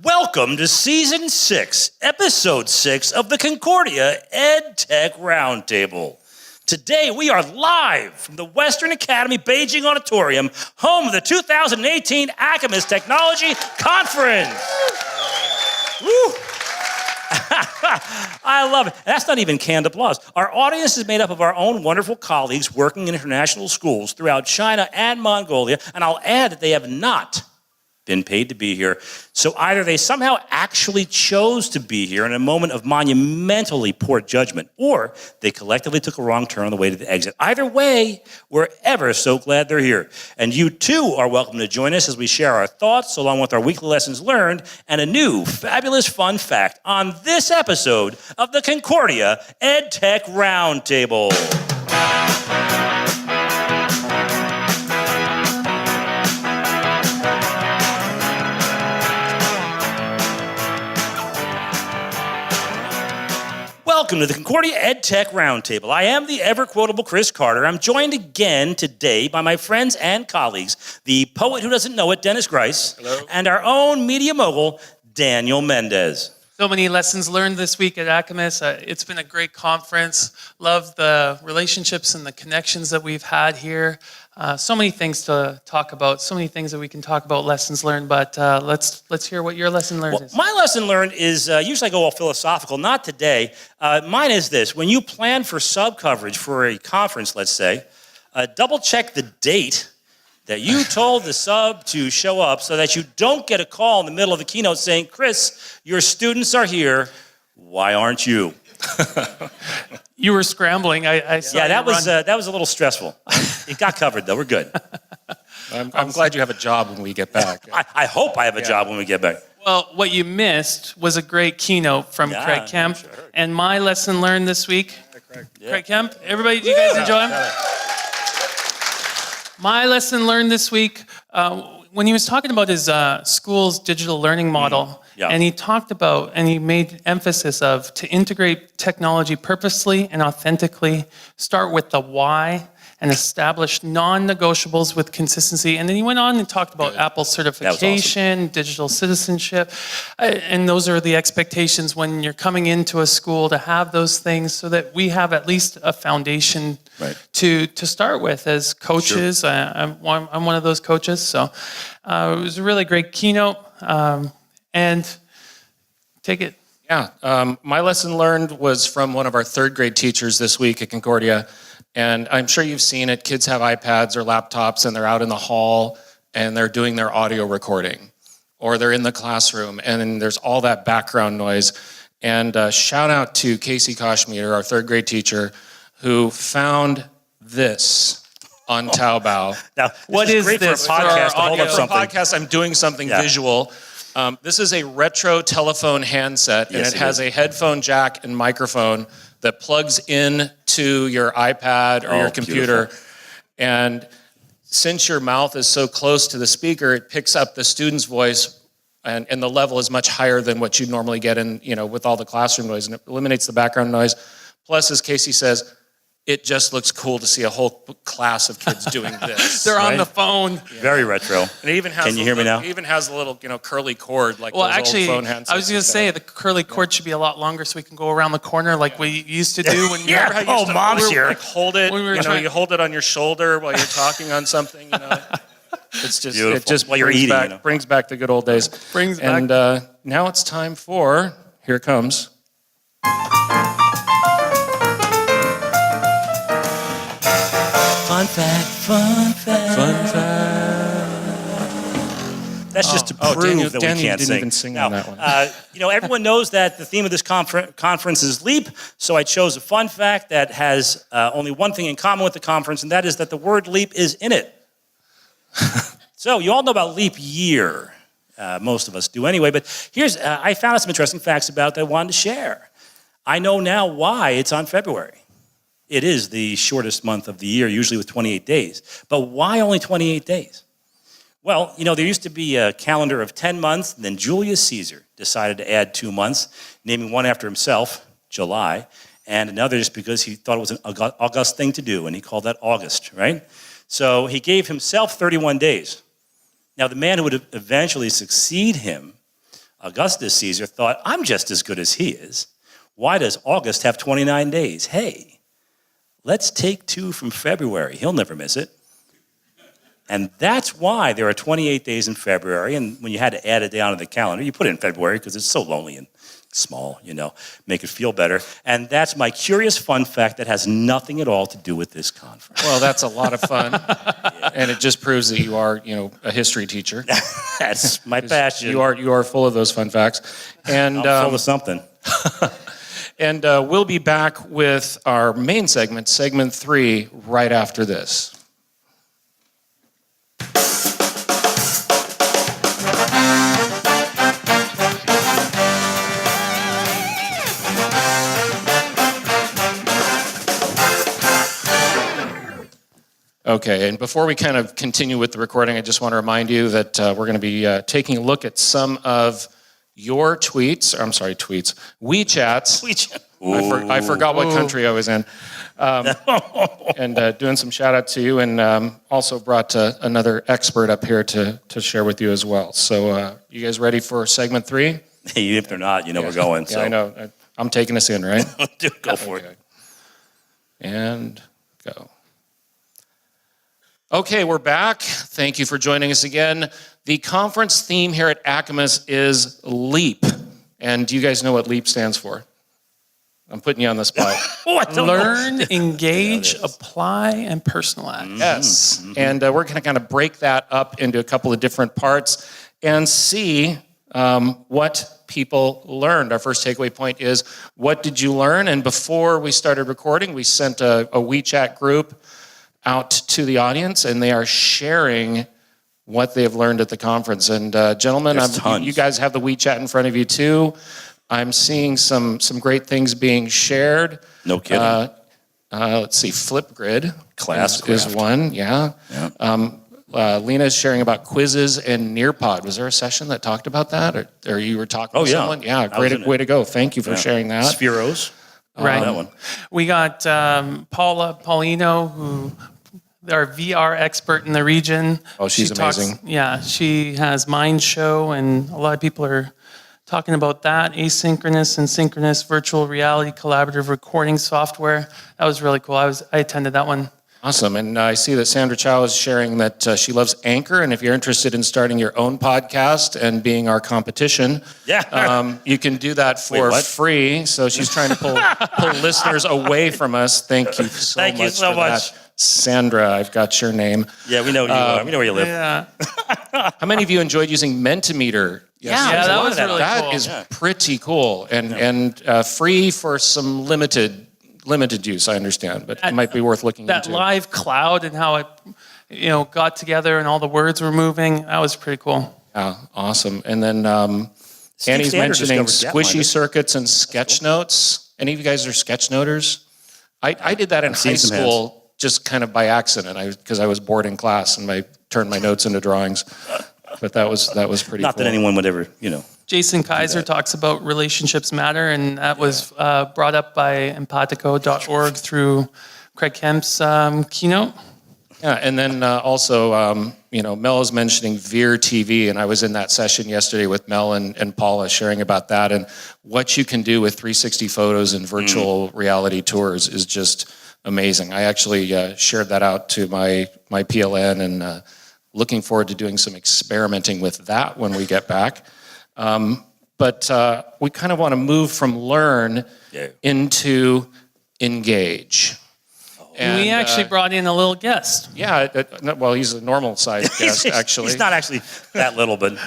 Welcome to Season 6, Episode 6 of the Concordia Edtech Roundtable. Today we are live from the Western Academy Beijing Auditorium, home of the 2018 ACAMIS Technology Conference. Woo! I love it. That's not even canned applause. Our audience is made up of our own wonderful colleagues working in international schools throughout China and Mongolia, and I'll add that they have not been paid to be here. So either they somehow actually chose to be here in a moment of monumentally poor judgment, or they collectively took a wrong turn on the way to the exit. Either way, we're ever so glad they're here. And you too are welcome to join us as we share our thoughts along with our weekly lessons learned and a new fabulous fun fact on this episode of the Concordia Edtech Roundtable. Welcome to the Concordia Edtech Roundtable. I am the ever-quotable Chris Carter. I'm joined again today by my friends and colleagues, the poet who doesn't know it, Dennis Grice, Hello. And our own media mogul, Daniel Mendes. So many lessons learned this week at ACAMIS. It's been a great conference. Love the relationships and the connections that we've had here. So many things to talk about, so many things that we can talk about, lessons learned, but let's hear what your lesson learned is. My lesson learned is, usually I go all philosophical, not today. Mine is this: when you plan for sub-coverage for a conference, let's say, double check the date that you told the sub to show up so that you don't get a call in the middle of the keynote saying, Chris, your students are here, why aren't you? You were scrambling. I saw. Yeah, that was a little stressful. It got covered though. We're good. I'm glad you have a job when we get back. I hope I have a job when we get back. Well, what you missed was a great keynote from Craig Kemp. Sure. And my lesson learned this week, Craig Kemp. Everybody, do you guys enjoy him? My lesson learned this week, when he was talking about his school's digital learning model, and he talked about, and he made emphasis of, to integrate technology purposely and authentically, start with the why, and establish non-negotiables with consistency. And then he went on and talked about Apple certification, digital citizenship, and those are the expectations when you're coming into a school, to have those things so that we have at least a foundation to start with as coaches. Sure. I'm one of those coaches, so it was a really great keynote. And take it. Yeah, my lesson learned was from one of our third grade teachers this week at Concordia. And I'm sure you've seen it. Kids have iPads or laptops and they're out in the hall and they're doing their audio recording. Or they're in the classroom and there's all that background noise. And shout out to Casey Koshmeter, our third grade teacher, who found this on Taobao. Now, what is this for a podcast? for our audio? For a podcast, I'm doing something visual. This is a retro telephone handset, and it has a headphone jack and microphone that plugs in to your iPad or your computer. Beautiful. And since your mouth is so close to the speaker, it picks up the student's voice, and the level is much higher than what you normally get in, with all the classroom noise, and it eliminates the background noise. Plus, as Casey says, it just looks cool to see a whole class of kids doing this. They're on the phone. Yeah. Very retro. And it even has Can you hear me now? It even has a little, curly cord like Well, those actually, old phone handsets. I was going to say the curly cord should be a lot longer so we can go around the corner like we used to do when Yeah. remember how you used to Mom's here. Like hold it. When we were you hold it on your shoulder while you're talking on something. It's just Beautiful. it just While you're brings eating, back, brings back the good old days. Brings and back. Now it's time for here it comes. Fun fact, fun fact. Fun fact. That's just to prove Daniel, that Daniel we can't didn't sing. even sing Now, on that one. Everyone knows that the theme of this conference is leap, so I chose a fun fact that has only one thing in common with the conference, and that is that the word leap is in it. So you all know about leap year. Most of us do anyway, but I found out some interesting facts about it that I wanted to share. I know now why it's on February. It is the shortest month of the year, usually with 28 days. But why only 28 days? Well, there used to be a calendar of 10 months, and then Julius Caesar decided to add 2 months, naming one after himself, July, and another just because he thought it was an august thing to do, and he called that August, right? So he gave himself 31 days. Now, the man who would eventually succeed him Augustus Caesar thought, I'm just as good as he is. Why does August have 29 days? Hey, let's take 2 from February. He'll never miss it. And that's why there are 28 days in February. And when you had to add a day onto the calendar, you put it in February because it's so lonely and small, make it feel better. And that's my curious fun fact that has nothing at all to do with this conference. Well, that's a lot of fun. And it just proves that you are, a history teacher. That's my passion. You are full of those fun facts. And I'm full of something. And we'll be back with our main segment, segment 3, right after this. Okay, and before we kind of continue with the recording, I just want to remind you that we're going to be taking a look at some of your WeChats. I forgot what country I was in. And doing some shout out to you, and also brought another expert up here to share with you as well. So you guys ready for segment 3? Hey, if they're not, we're going. So. Yeah, I know. I'm taking us in, right? Dude, go for it. And go. Okay, we're back. Thank you for joining us again. The conference theme here at ACAMIS is LEAP. And do you guys know what LEAP stands for? I'm putting you on the spot. Learn, engage, apply, and personalize. Yes. Mm-hmm. And we're going to kind of break that up into a couple of different parts and see what people learned. Our first takeaway point is, what did you learn? And before we started recording, we sent a WeChat group out to the audience, and they are sharing what they have learned at the conference. And gentlemen, you guys have the WeChat in front of you too. I'm seeing some great things being shared. No kidding. Let's see, Flipgrid Classcraft is one, yeah. Lena is sharing about quizzes and Nearpod. Was there a session that talked about that? Or you were talking to someone? Yeah, great way to go. Thank you for sharing that. Spheros. Right. That one. We got Paulino, who our VR expert in the region. Oh, she's amazing. She has Mind Show, and a lot of people are talking about that. Asynchronous and synchronous virtual reality collaborative recording software. That was really cool. I attended that one. Awesome. And I see that Sandra Chow is sharing that she loves Anchor. And if you're interested in starting your own podcast and being our competition, you can do that for free. So she's trying to pull listeners away from us. Thank you so much. Thank you so much. That. Sandra, I've got your name. Yeah, we know you. We know where you live. Yeah. How many of you enjoyed using Mentimeter? Yeah, that was really cool. That is pretty cool. And free for some limited use, I understand, but it might be worth looking into. That live cloud and how it got together and all the words were moving, that was pretty cool. Yeah, awesome. And then Annie's mentioning squishy circuits and sketch notes. Any of you guys are sketch noters? I did that in high school just kind of by accident, because I was bored in class and I turned my notes into drawings. But that was pretty Not cool. that anyone would ever, Jason Kaiser talks about relationships matter, and that was brought up by empatico.org through Craig Kemp's keynote. Yeah, and then also, Mel is mentioning Veer TV, and I was in that session yesterday with Mel and Paula sharing about that, and what you can do with 360 photos and virtual reality tours is just amazing. I actually shared that out to my PLN, and looking forward to doing some experimenting with that when we get back. But we kind of want to move from learn into engage. And we actually brought in a little guest. Yeah, well, he's a normal-sized guest, actually. He's not actually that little, but,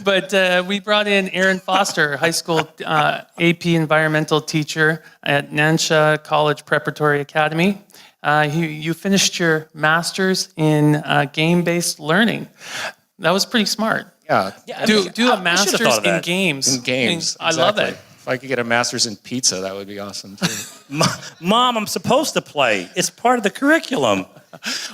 But we brought in Aaron Foster, high school AP environmental teacher at Nansha College Preparatory Academy. You finished your master's in game-based learning. That was pretty smart. Yeah. Do a master's in games. In games. I love it. If I could get a master's in pizza, that would be awesome, too. Mom, I'm supposed to play. It's part of the curriculum.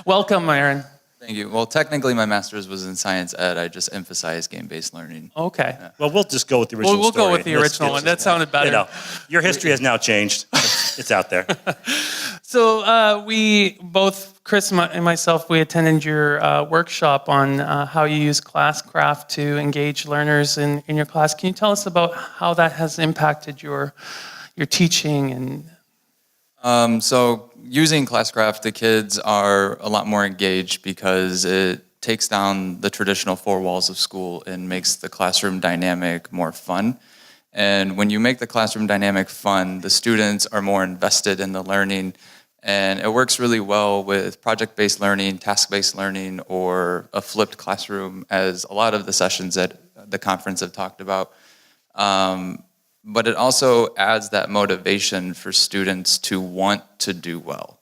Welcome, Aaron. Thank you. Well, technically, my master's was in science ed. I just emphasized game-based learning. Okay. Well, we'll just go with the original We'll story. go with the original one. That sounded better. Your history has now changed. It's out there. So we both, Chris and myself, we attended your workshop on how you use Classcraft to engage learners in your class. Can you tell us about how that has impacted your teaching? And So using Classcraft, the kids are a lot more engaged because it takes down the traditional four walls of school and makes the classroom dynamic more fun. And when you make the classroom dynamic fun, the students are more invested in the learning. And it works really well with project-based learning, task-based learning, or a flipped classroom, as a lot of the sessions at the conference have talked about. But it also adds that motivation for students to want to do well.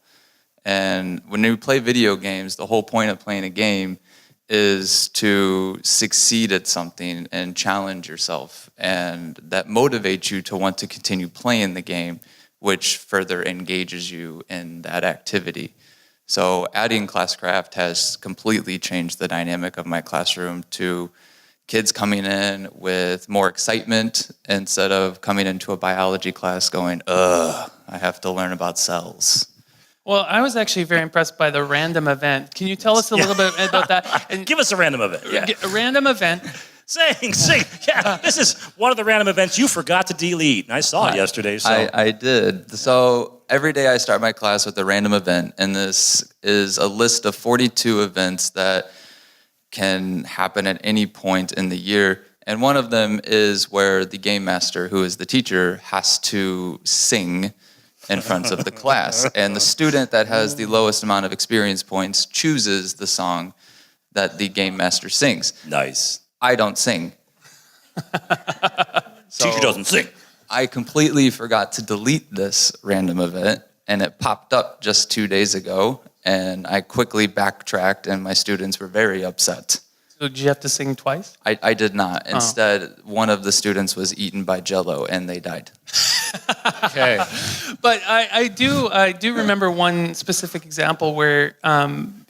And when you play video games, the whole point of playing a game is to succeed at something and challenge yourself. And that motivates you to want to continue playing the game, which further engages you in that activity. So adding Classcraft has completely changed the dynamic of my classroom to kids coming in with more excitement instead of coming into a biology class going, I have to learn about cells. well, I was actually very impressed by the random event. Can you tell us a little bit about that? And Give us a random event. Yeah. a random event. Sing. Yeah, this is one of the random events you forgot to delete. And I saw it yesterday. So I did. So every day I start my class with a random event, and this is a list of 42 events that can happen at any point in the year. And one of them is where the game master, who is the teacher, has to sing in front of the class. And the student that has the lowest amount of experience points chooses the song that the game master sings. nice. I don't sing. Teacher doesn't sing. I completely forgot to delete this random event, and it popped up just 2 days ago, and I quickly backtracked, and my students were very upset. So did you have to sing twice? I did not. Instead, one of the students was eaten by Jell-O, and they died. Okay. But I do remember one specific example where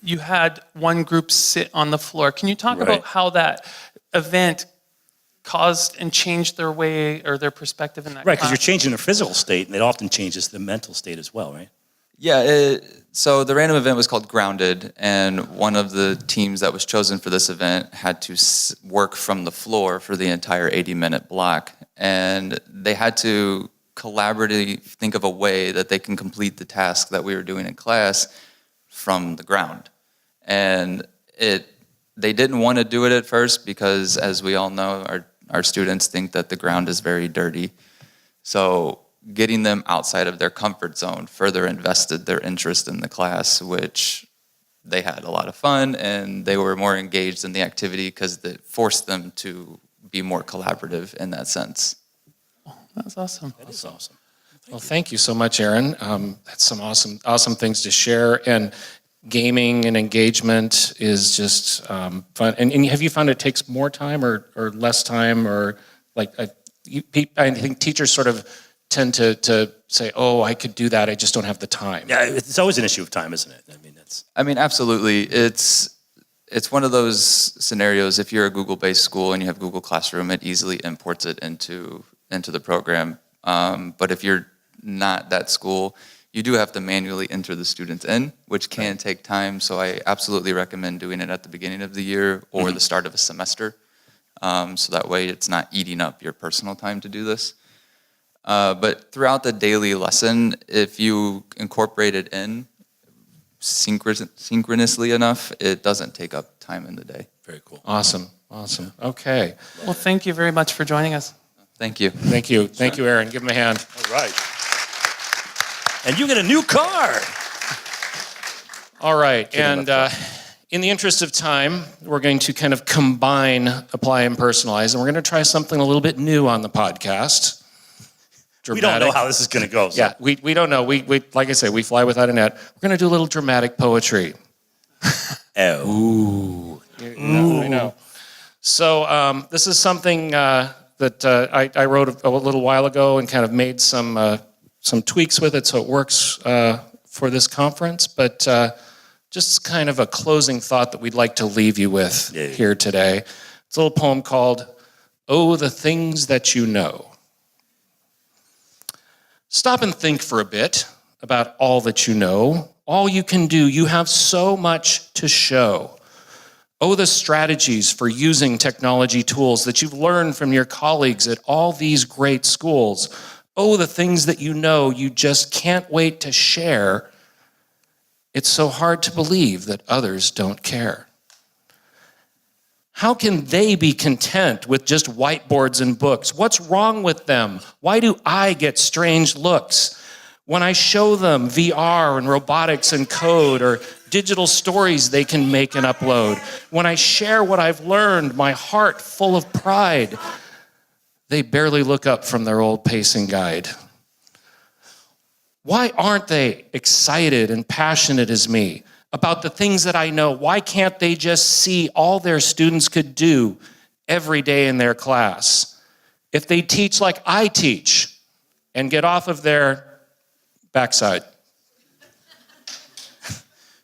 you had one group sit on the floor. Can you talk about how that event caused and changed their way or their perspective in that Right, because class? you're changing their physical state, and it often changes the mental state as well, right? Yeah, so the random event was called Grounded, and one of the teams that was chosen for this event had to work from the floor for the entire 80-minute block. And they had to collaboratively think of a way that they can complete the task that we were doing in class from the ground. And they didn't want to do it at first because, as we all know, our students think that the ground is very dirty. So getting them outside of their comfort zone further invested their interest in the class, which they had a lot of fun, and they were more engaged in the activity because it forced them to be more collaborative in that sense. That's awesome. That is awesome. Well, thank you so much, Aaron. That's some awesome things to share. And gaming and engagement is just fun. And have you found it takes more time or less time, or like I think teachers sort of tend to say, "Oh, I could do that. I just don't have the time." Yeah, it's always an issue of time, isn't it? I mean, absolutely. It's one of those scenarios. If you're a Google-based school and you have Google Classroom, it easily imports it into the program. But if you're not that school, you do have to manually enter the students in, which can take time. So I absolutely recommend doing it at the beginning of the year or the start of a semester. So that way it's not eating up your personal time to do this. But throughout the daily lesson, if you incorporate it in synchronously enough, it doesn't take up time in the day. Very cool. Awesome. Okay. Well, thank you very much for joining us. Thank you. Thank you, Aaron. Give him a hand. All right. And you get a new car. All right. And in the interest of time, we're going to kind of combine, apply, and personalize, and we're going to try something a little bit new on the podcast. We don't know how this is going to go. So. Yeah, we don't know. We like I say, we fly without a net. We're going to do a little dramatic poetry. Oh. Ooh. I know. So this is something that I wrote a little while ago and kind of made some tweaks with it so it works for this conference. But just kind of a closing thought that we'd like to leave you with here today. It's a little poem called "Oh, the Things That You Know." Stop and think for a bit about all that you know, all you can do. You have so much to show. Oh, the strategies for using technology tools that you've learned from your colleagues at all these great schools. Oh, the things that you know you just can't wait to share. It's so hard to believe that others don't care. How can they be content with just whiteboards and books? What's wrong with them? Why do I get strange looks when I show them VR and robotics and code or digital stories they can make and upload? When I share what I've learned, my heart full of pride, they barely look up from their old pacing guide. Why aren't they excited and passionate as me about the things that I know? Why can't they just see all their students could do every day in their class if they teach like I teach and get off of their backside?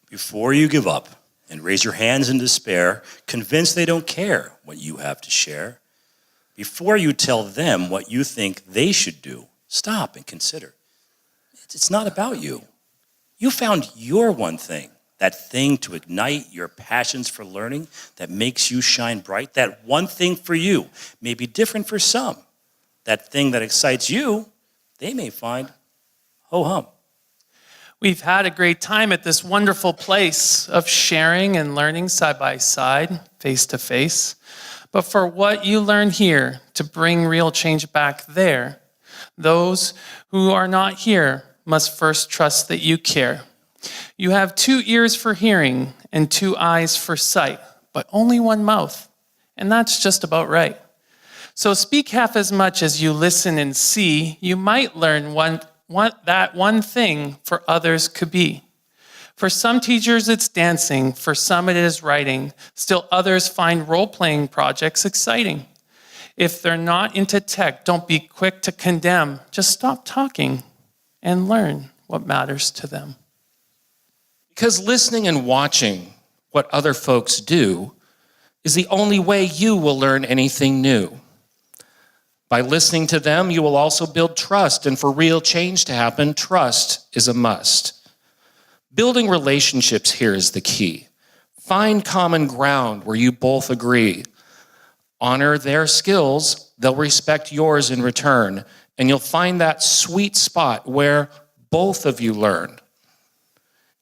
Before you give up and raise your hands in despair, convinced they don't care what you have to share, before you tell them what you think they should do, stop and consider. It's not about you. You found your one thing, that thing to ignite your passions for learning that makes you shine bright. That one thing for you may be different for some. That thing that excites you, they may find ho-hum. We've had a great time at this wonderful place of sharing and learning side by side, face to face. But for what you learn here to bring real change back there, those who are not here must first trust that you care. You have 2 ears for hearing and 2 eyes for sight, but only 1 mouth, and that's just about right. So speak half as much as you listen and see. You might learn that one thing for others could be. For some teachers, it's dancing. For some, it is writing. Still others find role-playing projects exciting. If they're not into tech, don't be quick to condemn. Just stop talking and learn what matters to them. Because listening and watching what other folks do is the only way you will learn anything new. By listening to them, you will also build trust, and for real change to happen, trust is a must. Building relationships here is the key. Find common ground where you both agree. Honor their skills, they'll respect yours in return, and you'll find that sweet spot where both of you learn.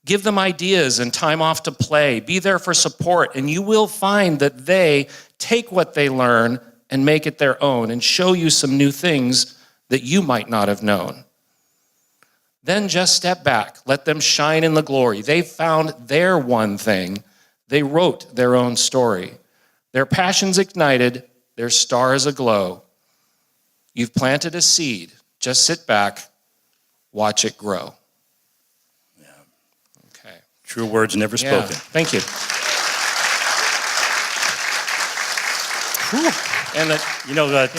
Give them ideas and time off to play. Be there for support, and you will find that they take what they learn and make it their own and show you some new things that you might not have known. Then just step back. Let them shine in the glory. They found their one thing. They wrote their own story. Their passions ignited, their stars aglow. You've planted a seed. Just sit back, watch it grow. Yeah. Okay. True words never spoken. Thank you. And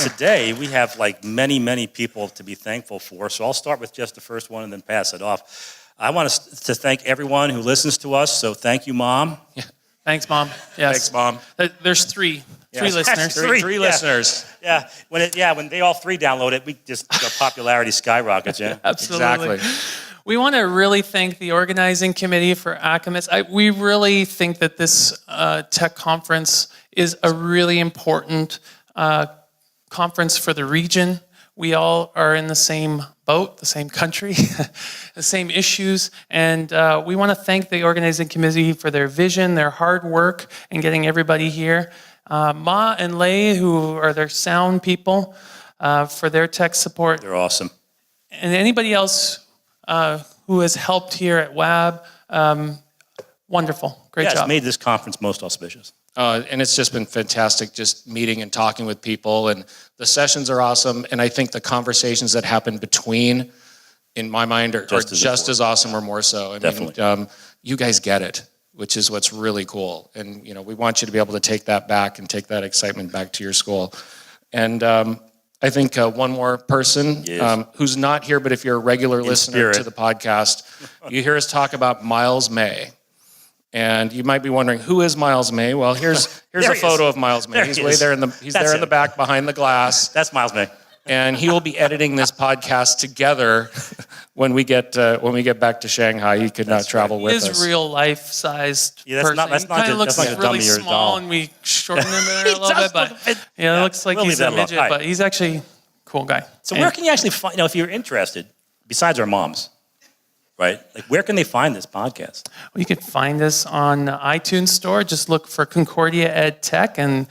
today we have like many people to be thankful for. So I'll start with just the first one and then pass it off. I want to thank everyone who listens to us. So thank you, Mom. Yeah. Thanks, Mom. Yes. Thanks, Mom. There's three listeners. Three listeners. Yeah. When they all 3 download it, we just our popularity skyrockets. Yeah. Absolutely. Exactly. We want to really thank the organizing committee for ACAMIS. We really think that this tech conference is a really important conference for the region. We all are in the same boat, the same country, the same issues, and we want to thank the organizing committee for their vision, their hard work, and getting everybody here. Ma and Lei, who are their sound people, for their tech support. They're awesome. And anybody else who has helped here at WAB, wonderful, great job. It's made this conference most auspicious. And it's just been fantastic just meeting and talking with people, and the sessions are awesome, and I think the conversations that happen between, in my mind, are just as awesome or more so. Definitely. You guys get it, which is what's really cool, and we want you to be able to take that back and take that excitement back to your school. And I think one more person who's not here, but if you're a regular listener to the podcast, you hear us talk about Miles May. And you might be wondering, who is Miles May? Well, here's a photo of Miles May. He's way there in the back behind the glass. That's Miles May. and he will be editing this podcast together when we get back to Shanghai. He could not travel with us. He is real life-sized person. That's not he kind of looks like a really dummy or a small, doll. and we shorten him there a little bit. But it looks like he's a midget, but he's actually a cool guy. So where can you actually find? If you're interested, besides our moms, right? Like, where can they find this podcast? Well, you could find us on iTunes Store. Just look for Concordia Edtech and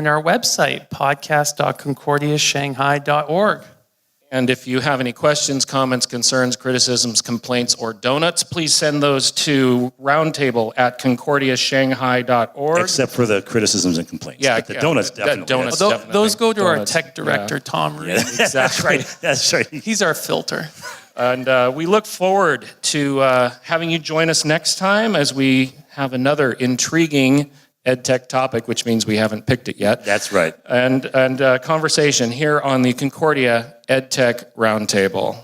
our website, podcast.concordiashanghai.org. And if you have any questions, comments, concerns, criticisms, complaints, or donuts, please send those to roundtable@concordiashanghai.org. Except for the criticisms and complaints. Yeah, but the donuts definitely. Those go to our tech director, Tom Reed. Exactly. That's right. He's our filter. And we look forward to having you join us next time as we have another intriguing EdTech topic, which means we haven't picked it yet. That's right. And conversation here on the Concordia EdTech Roundtable.